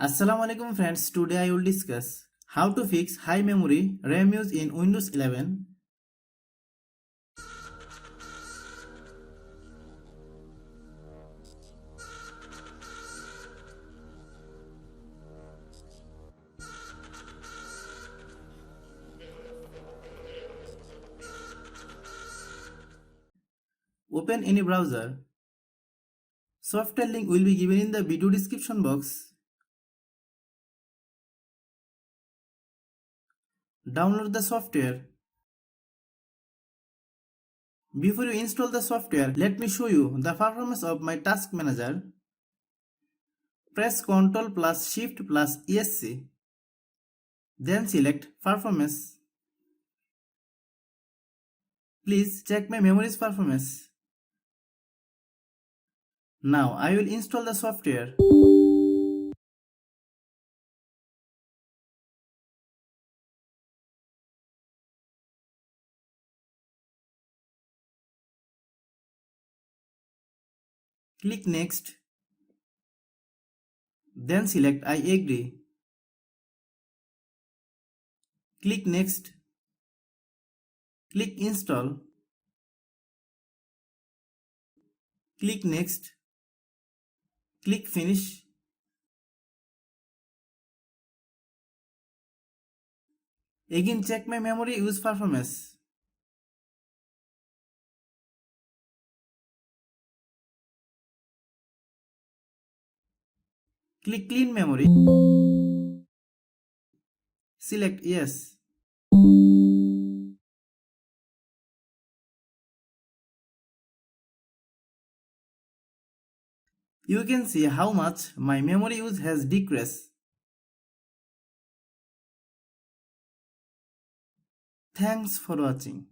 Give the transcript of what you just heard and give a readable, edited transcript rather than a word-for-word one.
Assalamualaikum friends, today I will discuss how to fix high memory RAM use in Windows 11. Open any browser. Software link will be given in the video description box. Download the software. Before you install the software, let me show you the performance of my task manager. Press Ctrl plus Shift plus ESC. Then select Performance. Please check my memory's performance. Now I will install the software. Click Next. Then select I agree. Click Next. Click Install. Click Next. Click Finish. Again check my memory use performance. Click Clean Memory. Select Yes. You can see how much my memory use has decreased. Thanks for watching.